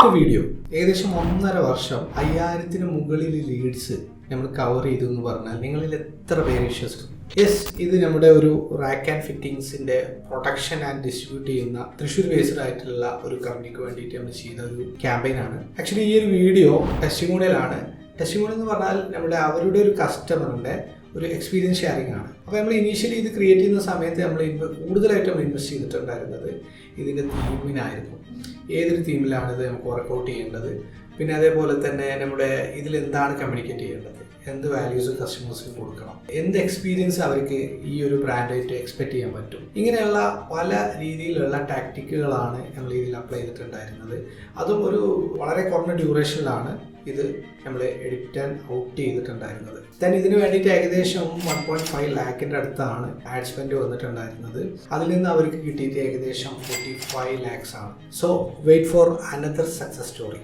ഒരൊറ്റ വീഡിയോ ഏകദേശം 1.5 വർഷം 5000-ന് മുകളിൽ ലീഡ്സ് നമ്മൾ കവർ ചെയ്തു എന്ന് പറഞ്ഞാൽ നിങ്ങളിൽ എത്ര പേര് വിശ്വസിക്കും? യെസ്, ഇത് നമ്മുടെ ഒരു റാക്ക് ആൻഡ് ഫിറ്റിംഗ്സിന്റെ പ്രൊഡക്ഷൻ ആൻഡ് ഡിസ്ട്രിബ്യൂട്ട് ചെയ്യുന്ന തൃശ്ശൂർ ബേസ്ഡ് ആയിട്ടുള്ള ഒരു കമ്പനിക്ക് വേണ്ടിയിട്ട് നമ്മൾ ചെയ്ത ഒരു ക്യാമ്പയിനാണ്. ആക്ച്വലി ഈ ഒരു വീഡിയോ ടെസ്റ്റിമോണിയലാണ്. ടെസ്റ്റിമോണിയൽ എന്ന് പറഞ്ഞാൽ അവരുടെ ഒരു കസ്റ്റമറിന്റെ ഒരു എക്സ്പീരിയൻസ് ഷെയറിംഗ് ആണ്. അപ്പോൾ നമ്മൾ ഇനീഷ്യലി ഇത് ക്രിയേറ്റ് ചെയ്യുന്ന സമയത്ത് നമ്മൾ കൂടുതലായിട്ടും ഇൻവെസ്റ്റ് ചെയ്തിട്ടുണ്ടായിരുന്നത് ഇതിൻ്റെ തീമിനായിരുന്നു. ഏതൊരു തീമിലാണ് ഇത് നമുക്ക് വർക്കൗട്ട് ചെയ്യേണ്ടത്, പിന്നെ അതേപോലെ തന്നെ നമ്മുടെ ഇതിലെന്താണ് കമ്മ്യൂണിക്കേറ്റ് ചെയ്യേണ്ടത്, എന്ത് വാല്യൂസ് കസ്റ്റമേഴ്സിന് കൊടുക്കണം, എന്ത് എക്സ്പീരിയൻസ് അവർക്ക് ഈ ഒരു ബ്രാൻഡായിട്ട് എക്സ്പെക്ട് ചെയ്യാൻ പറ്റും, ഇങ്ങനെയുള്ള പല രീതിയിലുള്ള ടാക്ടിക്കുകളാണ് നമ്മൾ ഇതിൽ അപ്ലൈ ചെയ്തിട്ടുണ്ടായിരുന്നത്. അതും ഒരു വളരെ കുറഞ്ഞ ഡ്യൂറേഷനിലാണ് ഇത് നമ്മൾ എഡിറ്റ് ആൻഡ് ഔട്ട് ചെയ്തിട്ടുണ്ടായിരുന്നത്. ദെൻ ഇതിന് വേണ്ടിയിട്ട് ഏകദേശം 1.5 ലാഖിൻ്റെ അടുത്താണ് ആഡ് സ്പെൻഡ് വന്നിട്ടുണ്ടായിരുന്നത്. അതിൽ നിന്ന് അവർക്ക് കിട്ടിയിട്ട് ഏകദേശം 45 lakhs ആണ്. So wait for another success story.